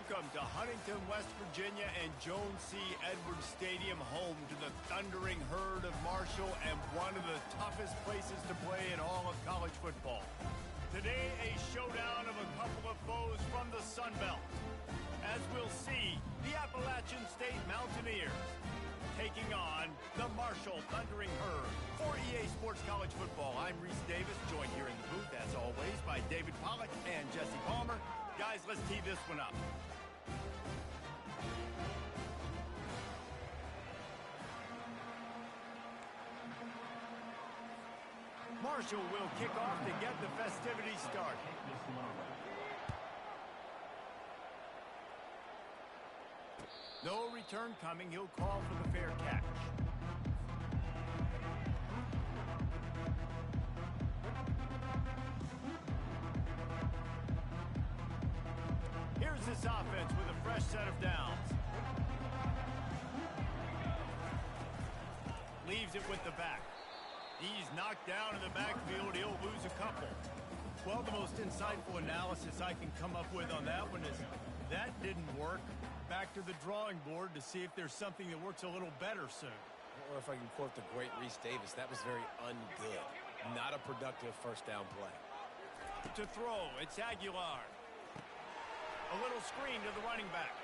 Welcome to Huntington, West Virginia and Joan C. Edwards Stadium, home to the thundering herd of Marshall and one of the toughest places to play in all of college football. Today, a showdown of a couple of foes from the Sun Belt. As we'll see, the Appalachian State Mountaineers taking on the Marshall Thundering Herd. For EA Sports College Football, I'm Reese Davis, joined here in the booth, as always, by David Pollack and Jesse Palmer. Guys, let's tee this one up. Marshall will kick off to get the festivities started. No return coming. He'll call for the fair catch. Here's this offense with a fresh set of downs. Leaves it with the back. He's knocked down in the backfield. He'll lose a couple. Well, the most insightful analysis I can come up with on that one is that didn't work. Back to the drawing board to see if there's something that works a little better soon. Or if I can quote the great Reese Davis, that was very ungood. Not a productive first down play. To throw, it's Aguilar. A little screen to the running back.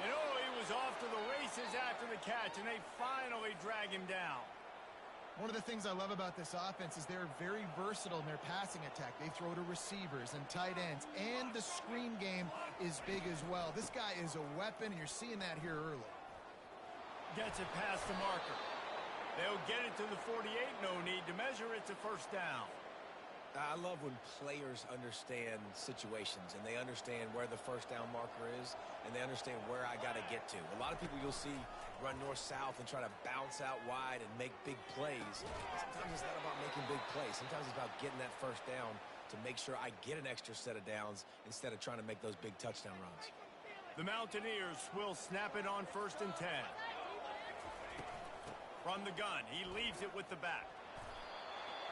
And oh, he was off to the races after the catch, and they finally drag him down. One of the things I love about this offense is they're very versatile in their passing attack. They throw to receivers and tight ends, and the screen game is big as well. This guy is a weapon, and you're seeing that here early. Gets it past the marker. They'll get it to the 48, no need to measure. It's a first down. I love when players understand situations and they understand where the first down marker is and they understand where I got to get to. A lot of people you'll see run north-south and try to bounce out wide and make big plays. Sometimes it's not about making big plays. Sometimes it's about getting that first down to make sure I get an extra set of downs instead of trying to make those big touchdown runs. The Mountaineers will snap it on 1st and 10. From the gun, he leaves it with the back.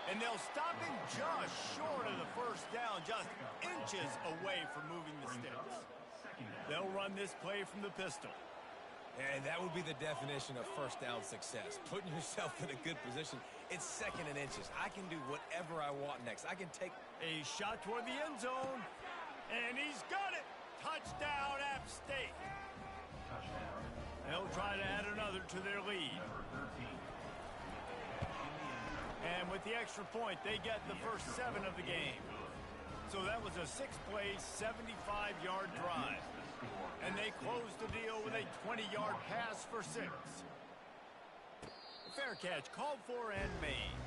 And they'll stop him just short of the first down, just inches away from moving the sticks. They'll run this play from the pistol. And that would be the definition of first down success. Putting yourself in a good position. It's 2nd and inches. I can do whatever I want next. I can take a shot toward the end zone. And he's got it. Touchdown, App State. They'll try to add another to their lead. And with the extra point, they get the first 7 of the game. So that was a 6-play, 75-yard drive. And they closed the deal with a 20-yard pass for 6. Fair catch called for and made.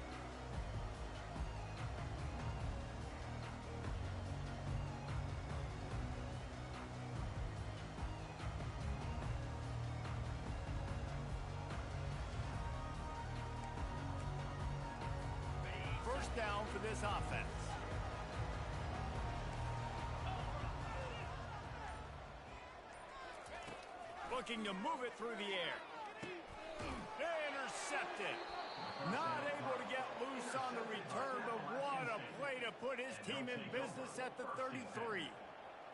First down for this offense. Looking to move it through the air. Intercepted. Not able to get loose on the return, but what a play to put his team in business at the 33.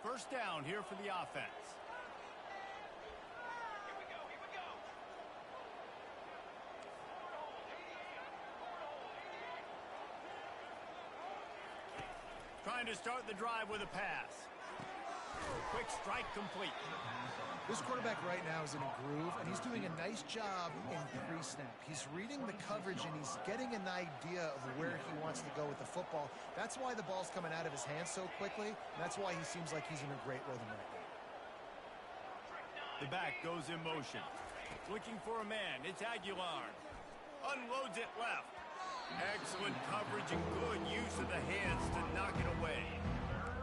First down here for the offense. Trying to start the drive with a pass. Quick strike complete. This quarterback right now is in a groove, and he's doing a nice job in pre-snap. He's reading the coverage, and he's getting an idea of where he wants to go with the football. That's why the ball's coming out of his hands so quickly, and that's why he seems like he's in a great rhythm right now. The back goes in motion. Looking for a man. It's Aguilar. Unloads it left. Excellent coverage and good use of the hands to knock it away.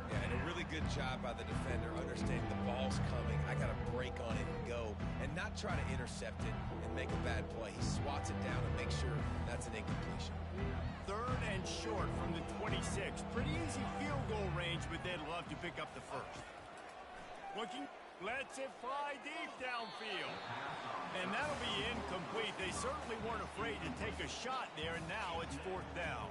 Yeah, and a really good job by the defender understanding the ball's coming. I got to break on it and go and not try to intercept it and make a bad play. He swats it down and makes sure that's an incompletion. 3rd and short from the 26. Pretty easy field goal range, but they'd love to pick up the first. Looking, lets it fly deep downfield. And that'll be incomplete. They certainly weren't afraid to take a shot there, and now it's 4th down.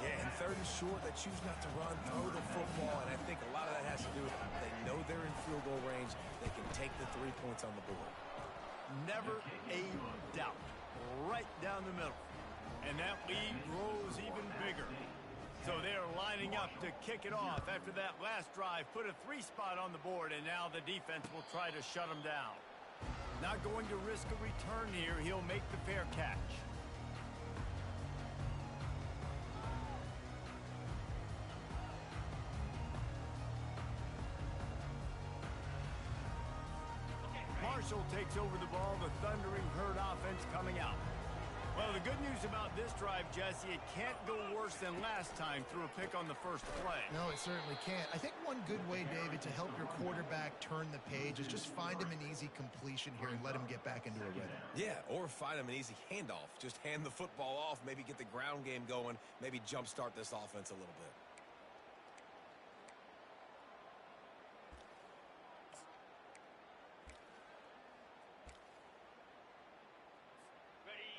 Yeah, and third and short, they choose not to run, throw the football, and I think a lot of that has to do with they know they're in field goal range. They can take the 3 points on the board. Never a doubt. Right down the middle. And that lead grows even bigger. So they're lining up to kick it off after that last drive. Put a 3 spot on the board, and now the defense will try to shut them down. Not going to risk a return here. He'll make the fair catch. Marshall takes over the ball. The Thundering Herd offense coming out. Well, the good news about this drive, Jesse, it can't go worse than last time through a pick on the first play. No, it certainly can't. I think one good way, David, to help your quarterback turn the page is just find him an easy completion here and let him get back into a rhythm. Yeah, or find him an easy handoff. Just hand the football off, maybe get the ground game going, maybe jumpstart this offense a little bit.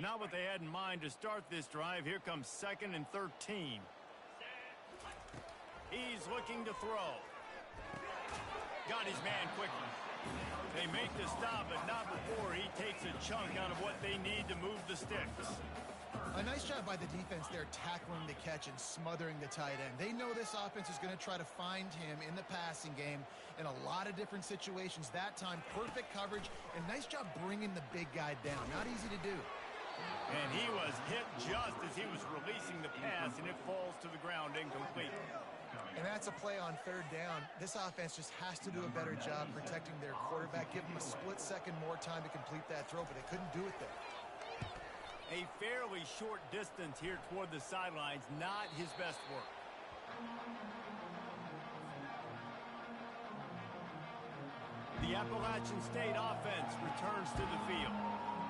Not what they had in mind to start this drive. Here comes 2nd and 13. He's looking to throw. Got his man quickly. They make the stop, but not before he takes a chunk out of what they need to move the sticks. A nice job by the defense there tackling the catch and smothering the tight end. They know this offense is going to try to find him in the passing game in a lot of different situations. That time, perfect coverage, and nice job bringing the big guy down. Not easy to do. And he was hit just as he was releasing the pass, and it falls to the ground incomplete. And that's a play on 3rd down. This offense just has to do a better job protecting their quarterback. Give him a split second more time to complete that throw, but they couldn't do it there. A fairly short distance here toward the sidelines, not his best work. The Appalachian State offense returns to the field.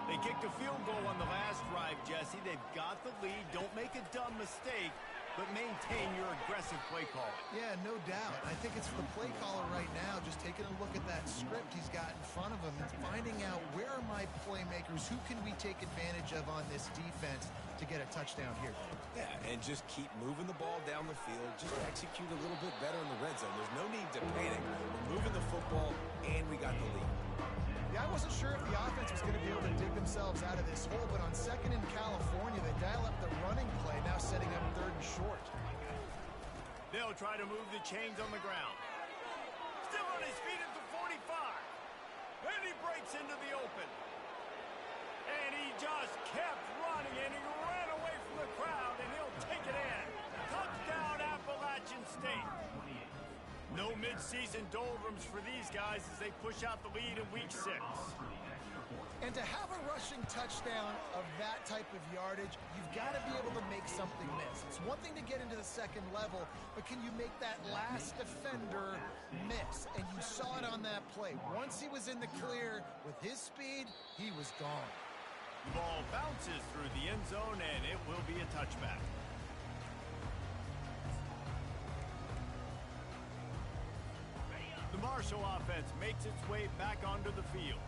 They kicked a field goal on the last drive, Jesse. They've got the lead. Don't make a dumb mistake, but maintain your aggressive play call. Yeah, no doubt. I think it's the play caller right now just taking a look at that script he's got in front of him and finding out where are my playmakers, who can we take advantage of on this defense to get a touchdown here. Yeah, and just keep moving the ball down the field. Just execute a little bit better in the red zone. There's no need to panic. We're moving the football, and we got the lead. Yeah, I wasn't sure if the offense was going to be able to dig themselves out of this hole, but on 2nd in California, they dial up the running play, now setting up 3rd and short. They'll try to move the chains on the ground. Still on his feet at the 45. And he breaks into the open. And he just kept running, and he ran away from the crowd, and he'll take it in. Touchdown, Appalachian State. No midseason doldrums for these guys as they push out the lead in week 6. And to have a rushing touchdown of that type of yardage, you've got to be able to make something miss. It's one thing to get into the 2nd level, but can you make that last defender miss? And you saw it on that play. Once he was in the clear with his speed, he was gone. The ball bounces through the end zone, and it will be a touchback. The Marshall offense makes its way back onto the field.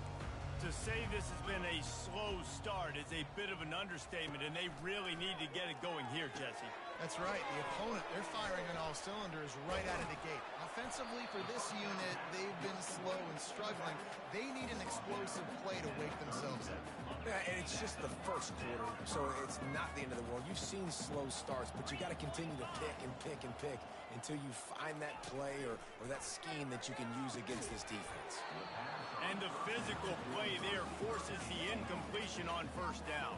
To say this has been a slow start is a bit of an understatement, and they really need to get it going here, Jesse. That's right. The opponent, they're firing on all cylinders right out of the gate. Offensively for this unit, they've been slow and struggling. They need an explosive play to wake themselves up. Yeah, and it's just the first quarter, so it's not the end of the world. You've seen slow starts, but you got to continue to pick and pick and pick until you find that play or that scheme that you can use against this defense. And the physical play there forces the incompletion on 1st down.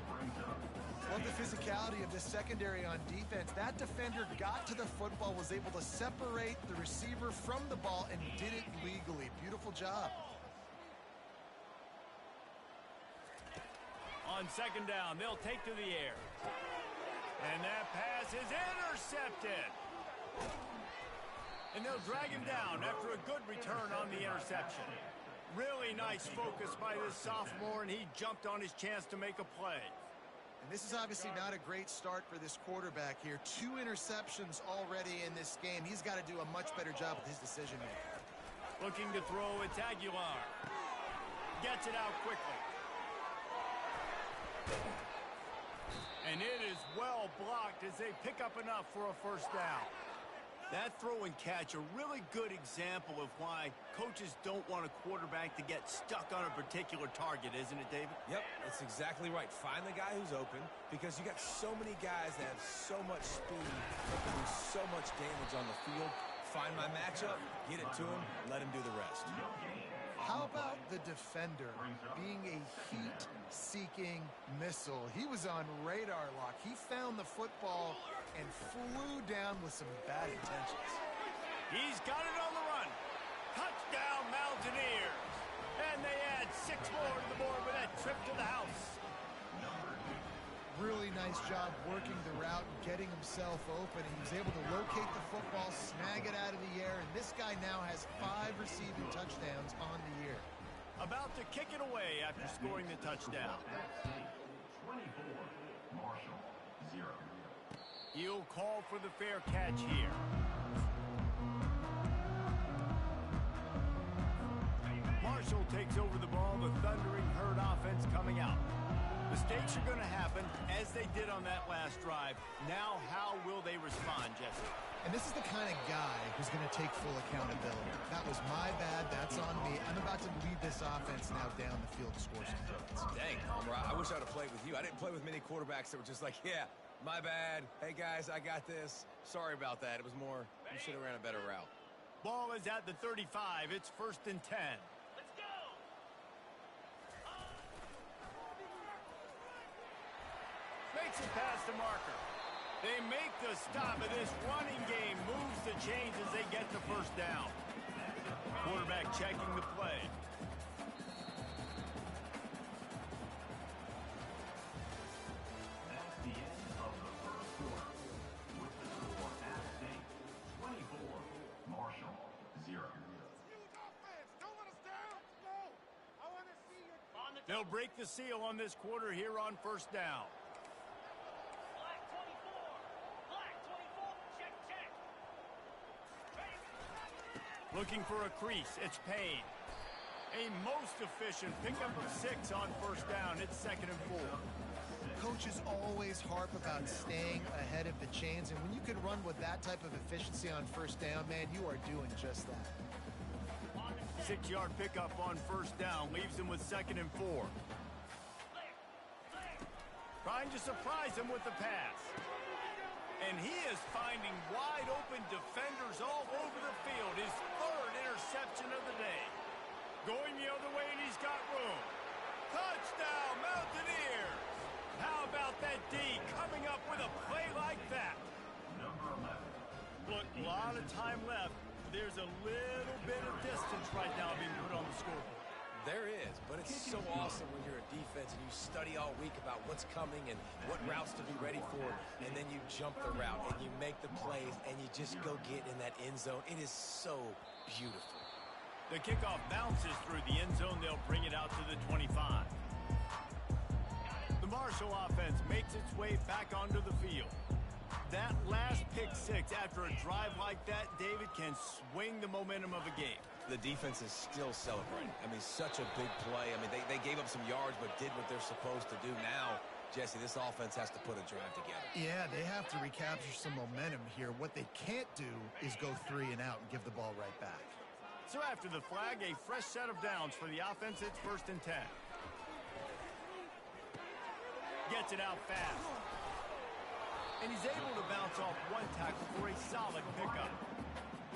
Well, the physicality of the secondary on defense, that defender got to the football, was able to separate the receiver from the ball, and did it legally. Beautiful job. On 2nd down, they'll take to the air. And that pass is intercepted. And they'll drag him down after a good return on the interception. Really nice focus by this sophomore, and he jumped on his chance to make a play. And this is obviously not a great start for this quarterback here. 2 interceptions already in this game. He's got to do a much better job with his decision making. Looking to throw, it's Aguilar. Gets it out quickly. And it is well blocked as they pick up enough for a first down. That throw and catch, a really good example of why coaches don't want a quarterback to get stuck on a particular target, isn't it, David? Yep, that's exactly right. Find the guy who's open, because you got so many guys that have so much speed that can do so much damage on the field. Find my matchup, get it to him, let him do the rest. How about the defender being a heat-seeking missile? He was on radar lock. He found the football and flew down with some bad intentions. He's got it on the run. Touchdown, Mountaineers. And they add 6 more to the board with that trip to the house. Really nice job working the route and getting himself open. He was able to locate the football, snag it out of the air, and this guy now has 5 receiving touchdowns on the year. About to kick it away after scoring the touchdown. 24, Marshall, 0. He'll call for the fair catch here. Marshall takes over the ball. The Thundering Herd offense coming out. Mistakes are going to happen, as they did on that last drive. Now, how will they respond, Jesse? And this is the kind of guy who's going to take full accountability. That was my bad. That's on me. I'm about to lead this offense now down the field to score some points. Dang, Homer, I wish I'd have played with you. I didn't play with many quarterbacks that were just like, yeah, my bad. Hey, guys, I got this. Sorry about that. It was more, you should have ran a better route. Ball is at the 35. It's 1st and 10. Makes it past the marker. They make the stop, and this running game moves the chains as they get the first down. Quarterback checking the play. That's the end of the first quarter. With the score at stake, 24, Marshall, 0. They'll break the seal on this quarter here on first down. Looking for a crease. It's Payne. A most efficient pickup of 6 on first down. It's 2nd and 4. Coaches always harp about staying ahead of the chains, and when you can run with that type of efficiency on first down, man, you are doing just that. 6-yard pickup on first down leaves him with 2nd and 4. Trying to surprise him with the pass. And he is finding wide-open defenders all over the field. His 3rd interception of the day. Going the other way, and he's got room. Touchdown, Mountaineers! How about that D coming up with a play like that? Number 11. Look, a lot of time left. There's a little bit of distance right now being put on the scoreboard. There is, but it's so awesome when you're a defense and you study all week about what's coming and what routes to be ready for, and then you jump the route and you make the plays and you just go get in that end zone. It is so beautiful. The kickoff bounces through the end zone. They'll bring it out to the 25. The Marshall offense makes its way back onto the field. That last pick 6 after a drive like that, David, can swing the momentum of a game. The defense is still celebrating. I mean, such a big play. I mean, they gave up some yards but did what they're supposed to do. Now, Jesse, this offense has to put a drive together. Yeah, they have to recapture some momentum here. What they can't do is go 3 and out and give the ball right back. So after the flag, a fresh set of downs for the offense. It's 1st and 10. Gets it out fast. And he's able to bounce off 1 tackle for a solid pickup.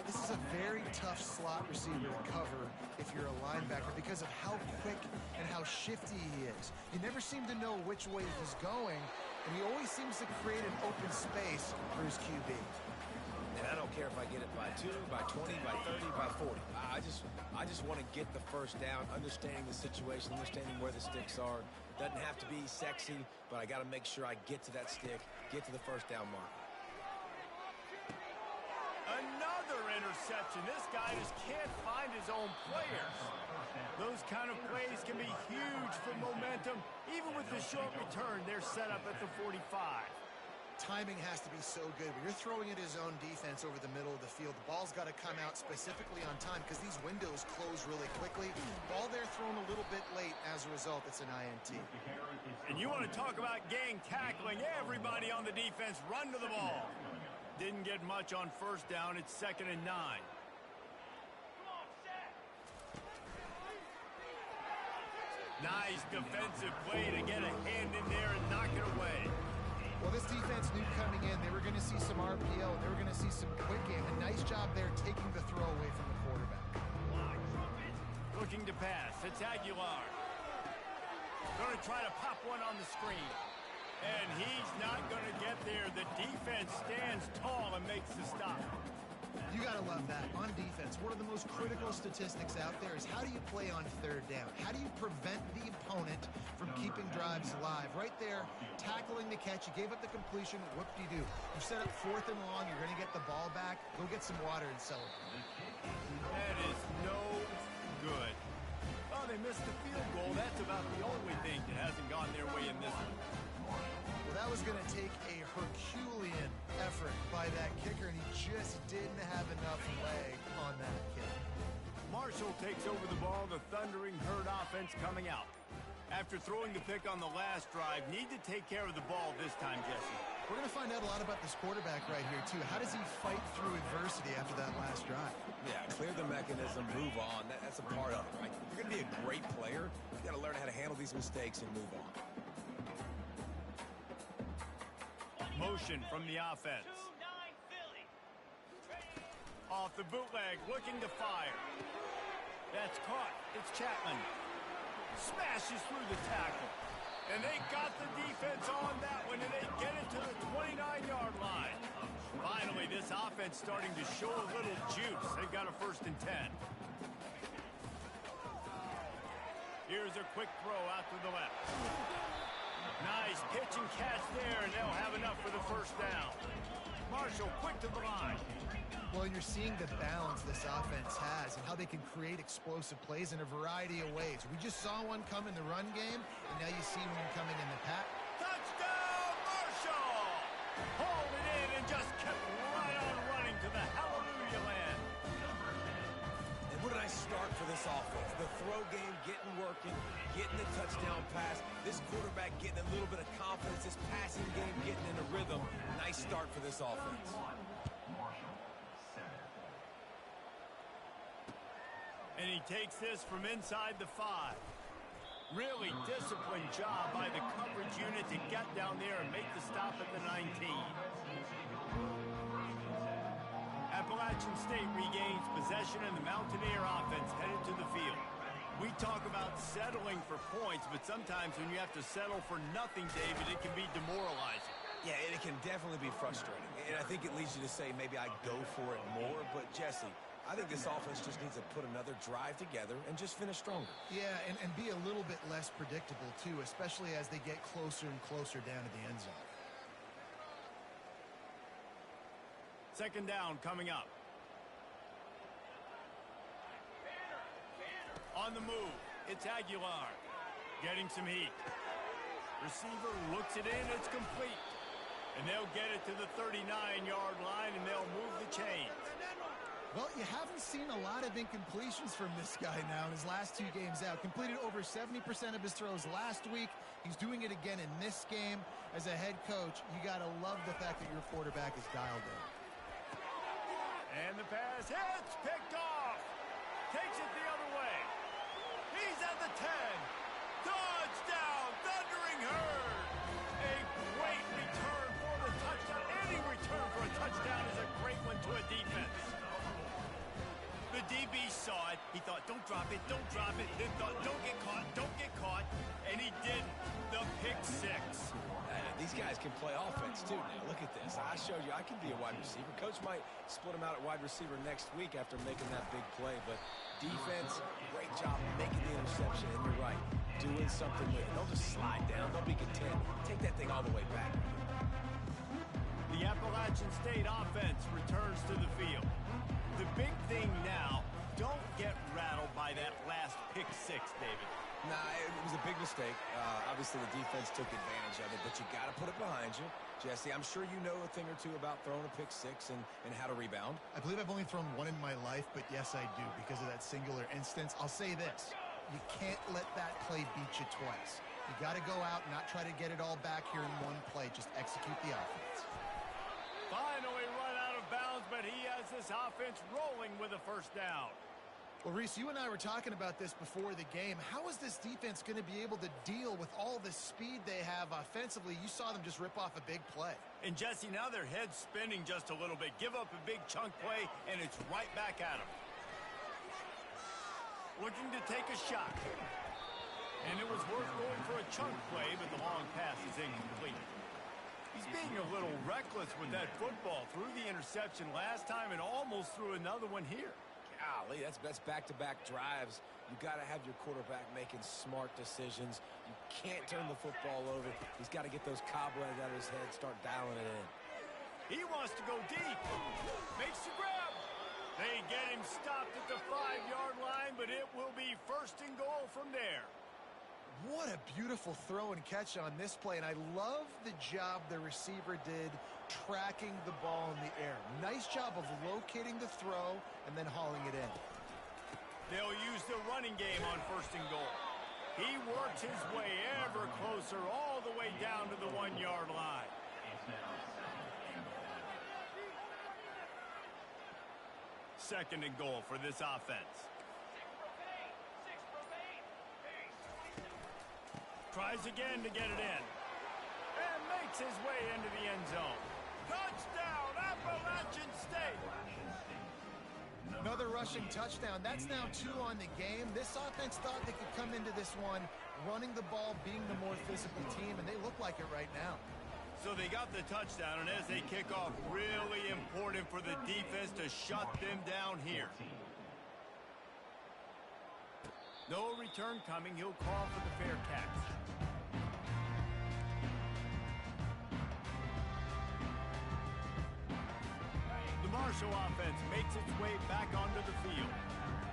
This is a very tough slot receiver to cover if you're a linebacker because of how quick and how shifty he is. You never seem to know which way he's going, and he always seems to create an open space for his QB. And I don't care if I get it by 2, by 20, by 30, by 40. I just want to get the first down, understanding the situation, understanding where the sticks are. Doesn't have to be sexy, but I got to make sure I get to that stick, get to the first down mark. Another interception. This guy just can't find his own players. Those kind of plays can be huge for momentum. Even with the short return, they're set up at the 45. timing has to be so good. When you're throwing at his own defense over the middle of the field, the ball's got to come out specifically on time because these windows close really quickly. Ball there thrown a little bit late. As a result, it's an INT. And you want to talk about gang tackling. Everybody on the defense run to the ball. Didn't get much on first down. It's 2nd and 9. Nice defensive play to get a hand in there and knock it away. Well, this defense knew coming in they were going to see some RPO. They were going to see some quick game. A nice job there taking the throw away from the quarterback. Looking to pass. It's Aguilar. Going to try to pop one on the screen. And he's not going to get there. The defense stands tall and makes the stop. You got to love that. On defense, one of the most critical statistics out there is how do you play on 3rd down? How do you prevent the opponent from keeping drives alive? Right there, tackling the catch. You gave up the completion. Whoop-de-doo. You set up 4th and long. You're going to get the ball back. Go get some water and celebrate. That is no good. Oh, they missed the field goal. That's about the only thing that hasn't gone their way in this one. Well, that was going to take a Herculean effort by that kicker, and he just didn't have enough leg on that kick. Marshall takes over the ball. The Thundering Herd offense coming out. After throwing the pick on the last drive, need to take care of the ball this time, Jesse. We're going to find out a lot about this quarterback right here, too. How does he fight through adversity after that last drive? Yeah, clear the mechanism, move on. That's a part of it, right? If you're going to be a great player, you got to learn how to handle these mistakes and move on. Motion from the offense. Off the bootleg, looking to fire. That's caught. It's Chapman. Smashes through the tackle. And they got the defense on that one, and they get it to the 29-yard line. Finally, this offense starting to show a little juice. They've got a 1st and 10. Here's a quick throw out to the left. Nice pitch and catch there, and they'll have enough for the 1st down. Marshall quick to the line. Well, you're seeing the balance this offense has and how they can create explosive plays in a variety of ways. We just saw one come in the run game, and now you see one coming in the pass. Touchdown, Marshall! Hauled it in and just kept right on running to the hallelujah land. And what a nice start for this offense. The throw game getting working, getting the touchdown pass. This quarterback getting a little bit of confidence. This passing game getting in a rhythm. Nice start for this offense. And he takes this from inside the 5. Really disciplined job by the coverage unit to get down there and make the stop at the 19. Appalachian State regains possession and the Mountaineer offense headed to the field. We talk about settling for points, but sometimes when you have to settle for nothing, David, it can be demoralizing. Yeah, it can definitely be frustrating. And I think it leads you to say maybe I go for it more. But, Jesse, I think this offense just needs to put another drive together and just finish stronger. Yeah, and be a little bit less predictable, too, especially as they get closer and closer down to the end zone. 2nd down coming up. On the move, it's Aguilar. Getting some heat. Receiver looks it in, it's complete. And they'll get it to the 39-yard line, and they'll move the chains. Well, you haven't seen a lot of incompletions from this guy now in his last 2 games out. Completed over 70% of his throws last week. He's doing it again in this game. As a head coach, you got to love the fact that your quarterback is dialed in. And the pass hits, picked off. Takes it the other way. He's at the 10. Touchdown, Thundering Herd. A great return for the touchdown. Any return for a touchdown is a great one to a defense. The DB saw it. He thought, don't drop it, don't drop it. Then thought, don't get caught, don't get caught. And he didn't. The pick 6. These guys can play offense, too, now. Look at this. I showed you I can be a wide receiver. Coach might split him out at wide receiver next week after making that big play. But defense, great job making the interception. And you're right, doing something with it. Don't just slide down. Don't be content. Take that thing all the way back. The Appalachian State offense returns to the field. The big thing now, don't get rattled by that last pick 6. David. Nah, it was a big mistake. Obviously, the defense took advantage of it, but you got to put it behind you. Jesse, I'm sure you know a thing or two about throwing a pick six and how to rebound. I believe I've only thrown one in my life, but yes, I do because of that singular instance. I'll say this. You can't let that play beat you twice. You got to go out and not try to get it all back here in one play. Just execute the offense. Finally run out of bounds, but he has this offense rolling with a first down. Well, Reese, you and I were talking about this before the game. How is this defense going to be able to deal with all the speed they have offensively? You saw them just rip off a big play. And, Jesse, now their head's spinning just a little bit. Give up a big chunk play, and it's right back at them. Looking to take a shot. And it was worth going for a chunk play, but the long pass is incomplete. He's being a little reckless with that football. Threw the interception last time and almost threw another one here. Golly, that's back-to-back drives. You got to have your quarterback making smart decisions. You can't turn the football over. He's got to get those cobwebs out of his head, start dialing it in. He wants to go deep. Makes the grab. They get him stopped at the 5-yard line, but it will be first and goal from there. What a beautiful throw and catch on this play, and I love the job the receiver did tracking the ball in the air. Nice job of locating the throw and then hauling it in. They'll use the running game on first and goal. He works his way ever closer all the way down to the 1-yard line. Second and goal for this offense. Tries again to get it in. And makes his way into the end zone. Touchdown, Appalachian State! Another rushing touchdown. That's now 2 on the game. This offense thought they could come into this one running the ball, being the more physical team, and they look like it right now. So they got the touchdown, and as they kick off, really important for the defense to shut them down here. No return coming. He'll call for the fair catch. The Marshall offense makes its way back onto the field.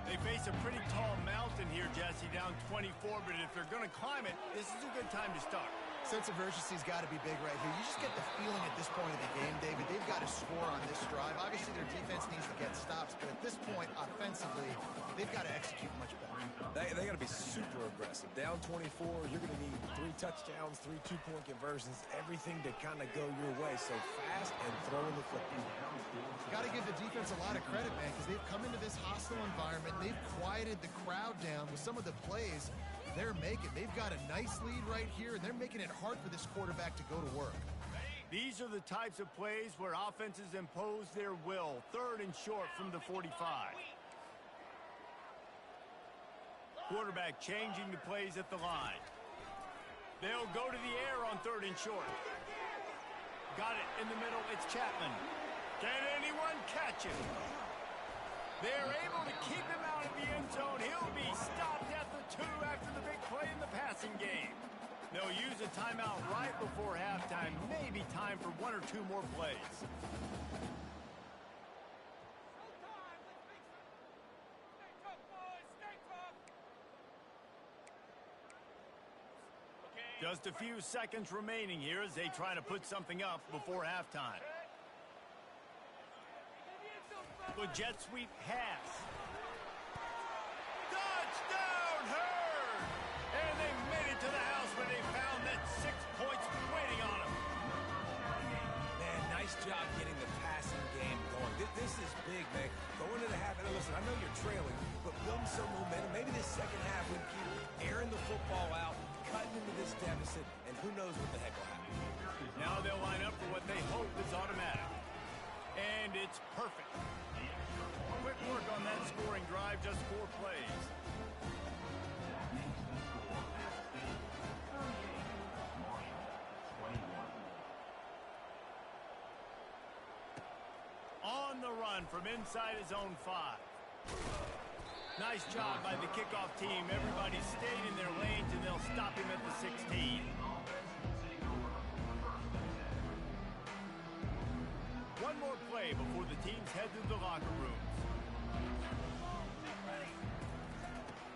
They face a pretty tall mountain here, Jesse, down 24, but if they're going to climb it, this is a good time to start. Sense of urgency's got to be big right here. You just get the feeling at this point of the game, David, they've got to score on this drive. Obviously, their defense needs to get stops, but at this point, offensively, they've got to execute much better. They got to be super aggressive. Down 24, you're going to need 3 touchdowns, 3 two-point conversions, everything to kind of go your way. So fast and throwing the football. Got to give the defense a lot of credit, man, because they've come into this hostile environment. They've quieted the crowd down with some of the plays they're making. They've got a nice lead right here, and they're making it hard for this quarterback to go to work. These are the types of plays where offenses impose their will. 3rd and short from the 45. Quarterback changing the plays at the line. They'll go to the air on 3rd and short. Got it in the middle. It's Chapman. Can anyone catch him? They're able to keep him out of the end zone. He'll be stopped at the 2 after the big play in the passing game. They'll use a timeout right before halftime. Maybe time for 1 or 2 more plays. Just a few seconds remaining here as they try to put something up before halftime. The jet sweep pass. Touchdown, Hurd! And they made it to the house where they found that 6 points waiting on them. Man, nice job getting the passing game going. This is big, man. Going to the half, and listen, I know you're trailing, but building some momentum. Maybe this second half we keep airing the football out, cutting into this deficit, and who knows what the heck will happen. Now they'll line up for what they hope is automatic. And it's perfect. Quick work on that scoring drive, just 4 plays. On the run from inside his own 5. Nice job by the kickoff team. Everybody stayed in their lanes, and they'll stop him at the 16. One more play before the teams head to the locker rooms.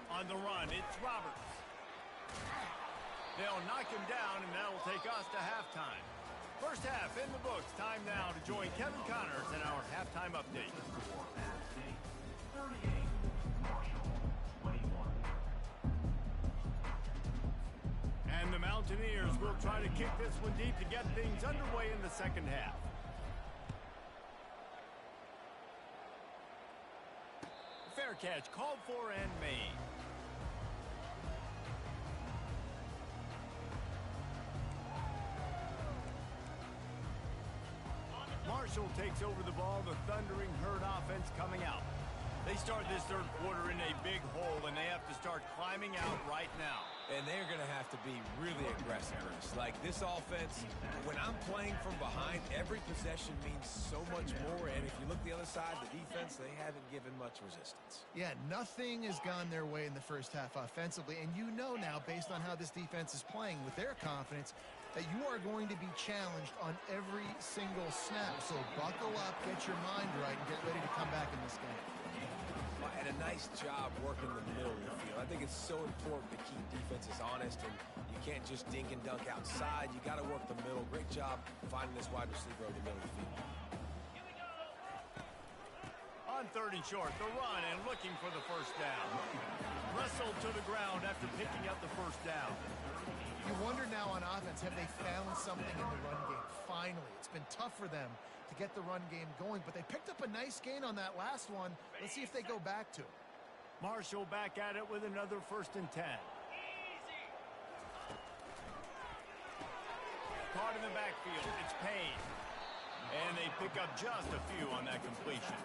On On the run, it's Roberts. They'll knock him down, and that'll take us to halftime. First half in the books. Time now to join Kevin Connors in our halftime update. App State 38, Marshall 21. And the Mountaineers will try to kick this one deep to get things underway in the second half. Fair catch called for and made. Marshall takes over the ball, the Thundering Herd offense coming out. They start this third quarter in a big hole, and they have to start climbing out right now. And they're going to have to be really aggressive, Chris. Like this offense, when I'm playing from behind, every possession means so much more. And if you look the other side, the defense, they haven't given much resistance. Yeah, nothing has gone their way in the first half offensively. And you know now, based on how this defense is playing with their confidence, that you are going to be challenged on every single snap. So buckle up, get your mind right, and get ready to come back in this game. And a nice job working the middle of the field. I think it's so important to keep defenses honest, and you can't just dink and dunk outside. You got to work the middle. Great job finding this wide receiver over the middle of the field. On third and short, the run and looking for the first down. Wrestled to the ground after picking up the first down. You wonder now on offense, have they found something in the run game? Finally, it's been tough for them to get the run game going, but they picked up a nice gain on that last one. Let's see if they go back to it. Marshall back at it with another 1st and 10. Caught in the backfield, it's Payne. And they pick up just a few on that completion.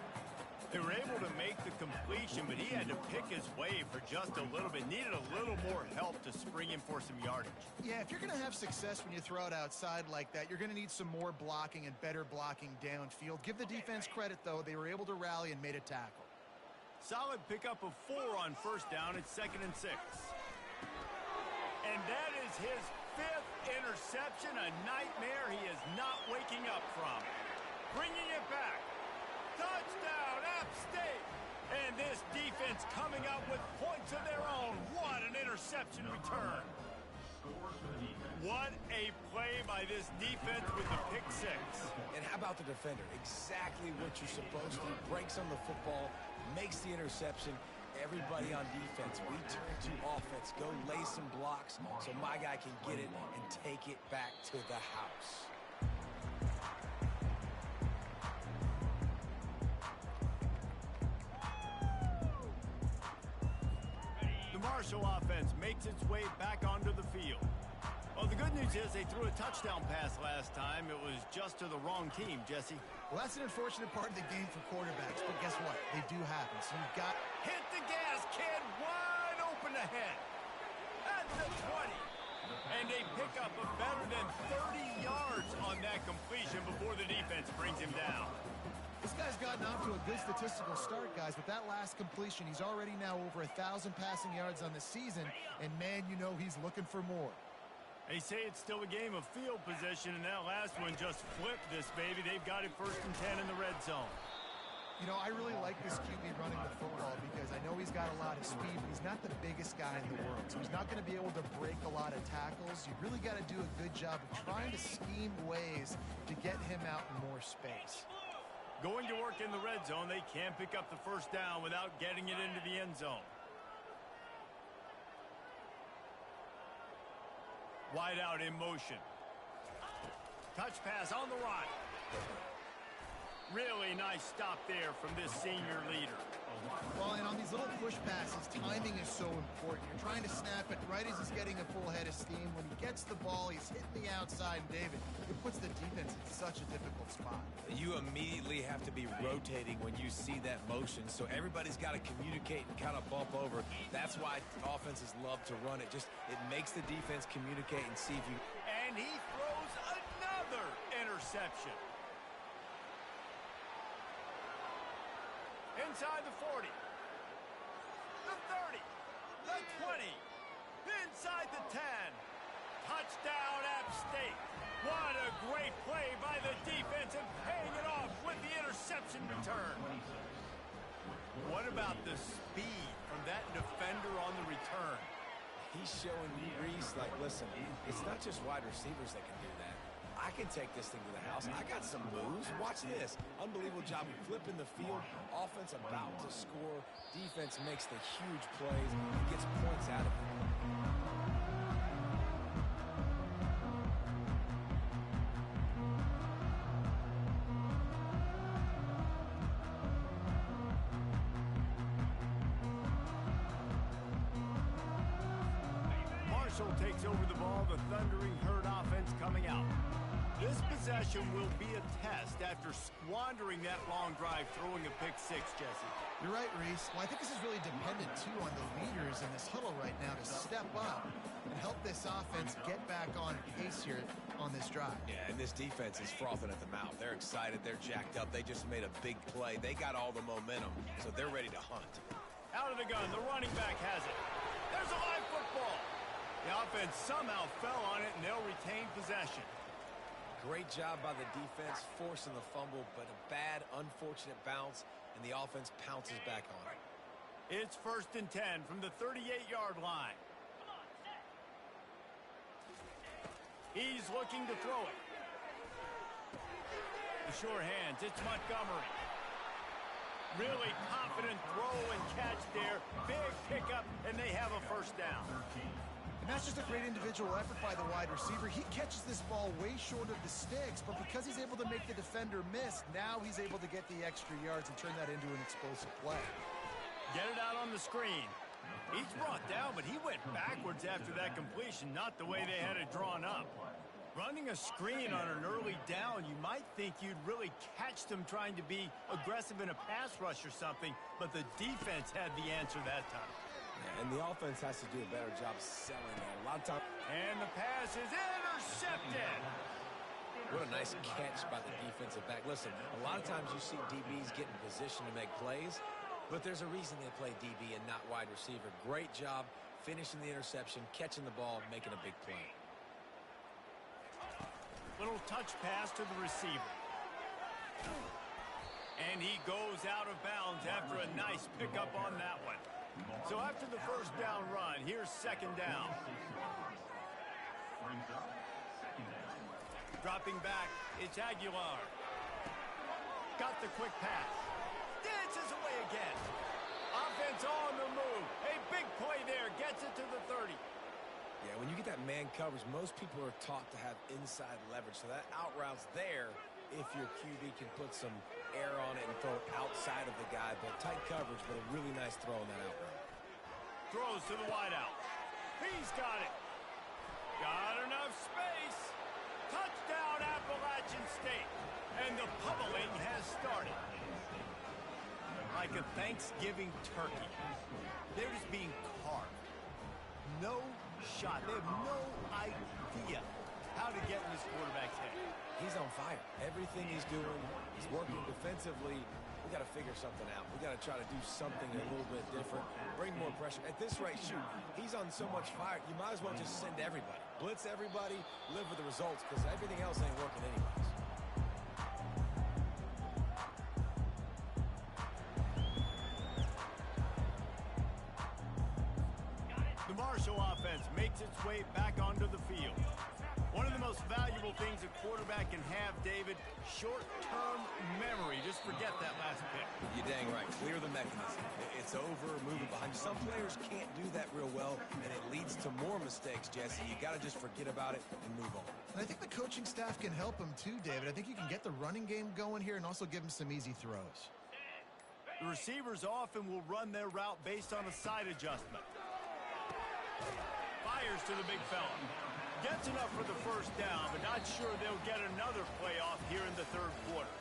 They were able to make the completion, but he had to pick his way for just a little bit. Needed a little more help to spring him for some yardage. Yeah, if you're going to have success when you throw it outside like that, you're going to need some more blocking and better blocking downfield. Give the defense credit, though. They were able to rally and made a tackle. Solid pickup of 4 on first down. It's 2nd and 6. And that is his 5th interception, a nightmare he is not waking up from. Bringing it back. Touchdown, App State! And this defense coming up with points of their own. What an interception return. What a play by this defense with the pick 6. And how about the defender? Exactly what you're supposed to. Breaks on the football, makes the interception. Everybody on defense, we turn to offense. Go lay some blocks so my guy can get it and take it back to the house. The Marshall offense makes its way back onto the field. Well, the good news is they threw a touchdown pass last time. It was just to the wrong team, Jesse. Well, that's an unfortunate part of the game for quarterbacks, but guess what? They do happen. So you've got... Hit the gas, kid. Wide open ahead. At the 20. And they pick up a better than 30 yards on that completion before the defense brings him down. This guy's gotten off to a good statistical start, guys. With that last completion, he's already now over 1,000 passing yards on the season. And, man, you know he's looking for more. They say it's still a game of field position, and that last one just flipped this baby. They've got it 1st and 10 in the red zone. You know, I really like this QB running the football because I know he's got a lot of speed, but he's not the biggest guy in the world. So he's not going to be able to break a lot of tackles. You really got to do a good job of trying to scheme ways to get him out in more space. Going to work in the red zone, they can't pick up the first down without getting it into the end zone. Wide out in motion. Touch pass on the right. Really nice stop there from this senior leader. Well, and on these little push passes, timing is so important. You're trying to snap it right as he's getting a full head of steam. When he gets the ball, he's hitting the outside, and David, it puts the defense in such a difficult spot. You immediately have to be rotating when you see that motion, so everybody's got to communicate and kind of bump over. That's why offenses love to run it. It makes the defense communicate and see if you... And he throws another interception. Inside the 40, the 30, the 20, inside the 10. Touchdown, App State. What a great play by the defense and paying it off with the interception return. What about the speed from that defender on the return. He's showing you, Reese, like, listen, it's not just wide receivers that can do that. I can take this thing to the house. I got some moves. Watch this. Unbelievable job of flipping the field. Offense about to score. Defense makes the huge plays and gets points out of it. Marshall takes over the ball. The Thundering Herd offense coming out. This possession will be a test after squandering that long drive, throwing a pick six, Jesse. You're right, Reese. Well, I think this is really dependent, too, on the leaders in this huddle right now to step up and help this offense get back on pace here on this drive. Yeah, and this defense is frothing at the mouth. They're excited. They're jacked up. They just made a big play. They got all the momentum, so they're ready to hunt. Out of the gun, the running back has it. There's a live football. The offense somehow fell on it, and they'll retain possession. Great job by the defense, forcing the fumble, but a bad, unfortunate bounce, and the offense pounces back on it. It's 1st and 10 from the 38-yard line. He's looking to throw it. The sure hands, it's Montgomery. Really confident throw and catch there. Big pickup, and they have a first down. And that's just a great individual effort by the wide receiver. He catches this ball way short of the sticks, but because he's able to make the defender miss, now he's able to get the extra yards and turn that into an explosive play. Get it out on the screen. He's brought down, but he went backwards after that completion, not the way they had it drawn up. Running a screen on an early down, you might think you'd really catch them trying to be aggressive in a pass rush or something, but the defense had the answer that time. Yeah, and the offense has to do a better job selling that. A lot of times. And the pass is intercepted. What a nice catch by the defensive back. Listen, a lot of times you see DBs get in position to make plays, but there's a reason they play DB and not wide receiver. Great job finishing the interception, catching the ball, making a big play. Little touch pass to the receiver. And he goes out of bounds after a nice pickup on that one. So after the first down run, here's 2nd down. Dropping back, it's Aguilar. Got the quick pass. Dances away again. Offense on the move. A big play there. Gets it to the 30. Yeah, when you get that man coverage, most people are taught to have inside leverage. So that out route's there if your QB can put some air on it and throw it outside of the guy. But tight coverage, but a really nice throw on that out route. Throws to the wideout. He's got it. Got enough space. Touchdown, Appalachian State. And the pummeling has started. Like a Thanksgiving turkey. They're just being carved. No shot. They have no idea how to get in this quarterback's head. He's on fire. Everything he's doing, he's working defensively. We got to figure something out. We got to try to do something a little bit different. Bring more pressure. At this rate, shoot, he's on so much fire, you might as well just send everybody. Blitz everybody, live with the results, because everything else ain't working anyways. The Marshall offense makes its way back onto the field. One of the most valuable things a quarterback can have, David, short-term memory. Just forget that last pick. You're dang right. Clear the mechanism. It's over, moving behind. Some players can't do that real well, and it leads to more mistakes, Jesse. You got to just forget about it and move on. And I think the coaching staff can help him too, David. I think you can get the running game going here and also give him some easy throws. The receivers often will run their route based on a side adjustment. Fires to the big fella. Gets enough for the first down, but not sure they'll get another playoff here in the 3rd quarter.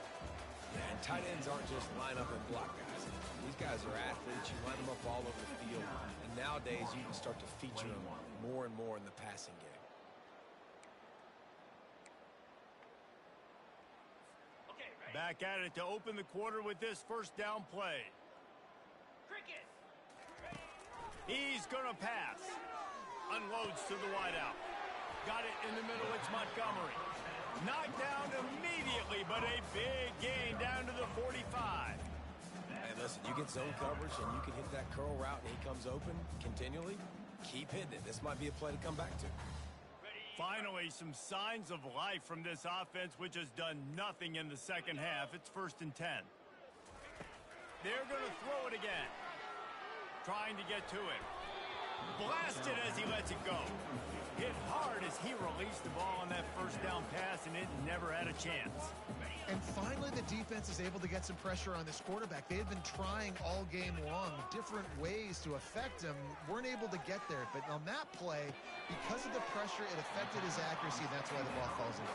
And tight ends aren't just line up and block guys. These guys are athletes. You line them up all over the field. And nowadays, you can start to feature them more and more in the passing game. Back at it to open the quarter with this first down play. He's going to pass. Unloads to the wideout. Got it in the middle, it's Montgomery. Knocked down immediately, but a big gain down to the 45. And listen, you get zone coverage and you can hit that curl route and he comes open continually, keep hitting it. This might be a play to come back to. Finally, some signs of life from this offense, which has done nothing in the second half. It's 1st and 10. They're going to throw it again. Trying to get to it. Blasted as he lets it go. Hit hard as he released the ball on that first down pass, and it never had a chance. And finally, the defense is able to get some pressure on this quarterback. They had been trying all game long different ways to affect him. Weren't able to get there. But on that play, because of the pressure, it affected his accuracy. That's why the ball falls away.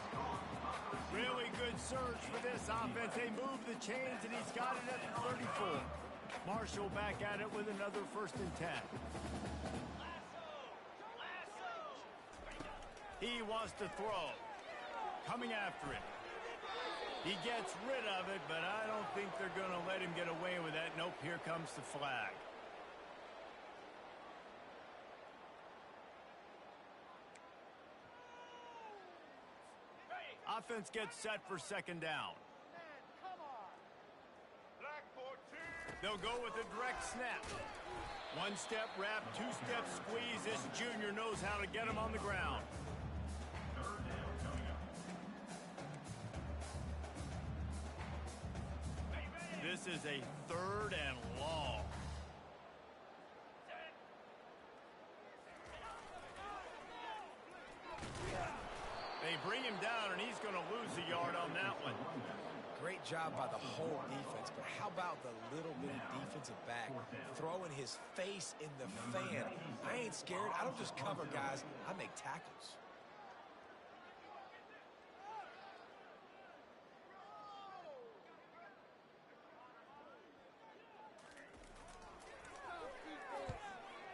Really good surge for this offense. They move the chains, and he's got it at the 34. Marshall back at it with another 1st and 10. He wants to throw. Coming after it. He gets rid of it, but I don't think they're going to let him get away with that. Nope, here comes the flag. Offense gets set for 2nd down. They'll go with a direct snap. 1-step wrap, 2-step squeeze. This junior knows how to get him on the ground. This is a 3rd and long. They bring him down, and he's going to lose a yard on that one. Great job by the whole defense, but how about the little bitty defensive back throwing his face in the fan? I ain't scared. I don't just cover guys. I make tackles.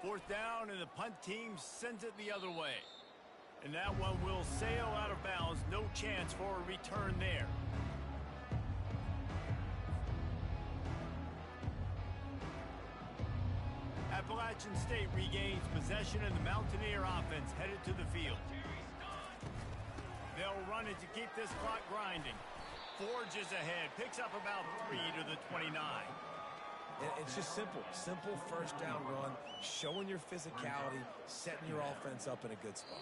Fourth down, and the punt team sends it the other way. And that one will sail out of bounds. No chance for a return there. Appalachian State regains possession, and the Mountaineer offense headed to the field. They'll run it to keep this clock grinding. Forges ahead, picks up about 3 to the 29. It's just simple. Simple 1st down run, showing your physicality, setting your offense up in a good spot.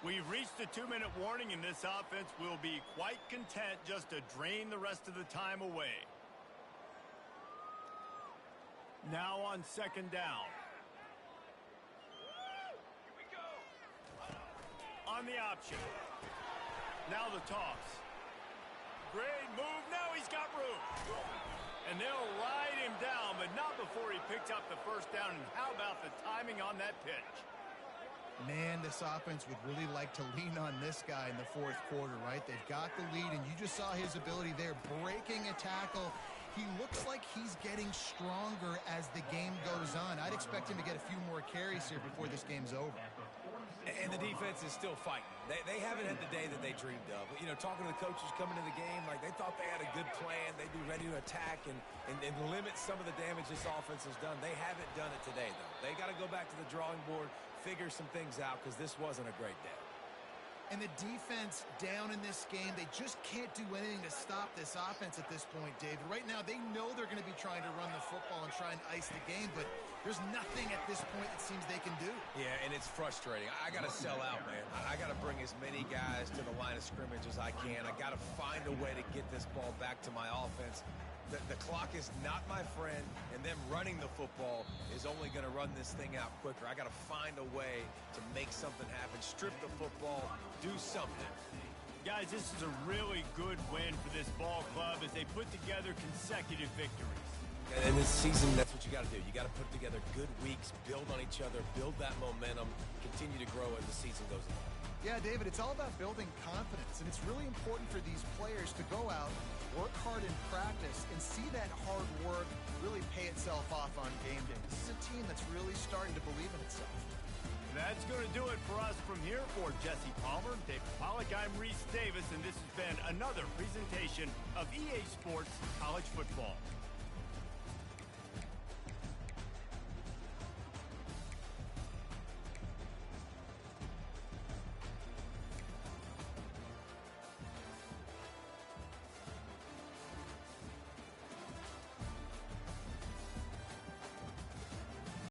We've reached the 2-minute warning, and this offense will be quite content just to drain the rest of the time away. Now on 2nd down. Here we go. On the option. Now the toss. Great move. Now he's got room. And they'll ride him down, but not before he picks up the 1st down. And how about the timing on that pitch? Man, this offense would really like to lean on this guy in the 4th quarter, right? They've got the lead, and you just saw his ability there, breaking a tackle. He looks like he's getting stronger as the game goes on. I'd expect him to get a few more carries here before this game's over. And the defense is still fighting. They haven't had the day that they dreamed of. You know, talking to the coaches coming into the game, like they thought they had a good plan. They'd be ready to attack and limit some of the damage this offense has done. They haven't done it today, though. They got to go back to the drawing board, figure some things out, because this wasn't a great day. And the defense down in this game, they just can't do anything to stop this offense at this point, David. Right now, they know they're going to be trying to run the football and try and ice the game, but there's nothing at this point it seems they can do. Yeah, and it's frustrating. I got to sell out, man. I got to bring as many guys to the line of scrimmage as I can. I got to find a way to get this ball back to my offense. The clock is not my friend, and them running the football is only going to run this thing out quicker. I got to find a way to make something happen, strip the football, do something. Guys, this is a really good win for this ball club as they put together consecutive victories. And this season, that's what you got to do. You got to put together good weeks, build on each other, build that momentum, continue to grow as the season goes on. Yeah, David, it's all about building confidence, and it's really important for these players to go out, work hard in practice, and see that hard work really pay itself off on game day. This is a team that's really starting to believe in itself. That's going to do it for us from here. For Jesse Palmer, David Pollack, I'm Reese Davis, and this has been another presentation of EA Sports College Football.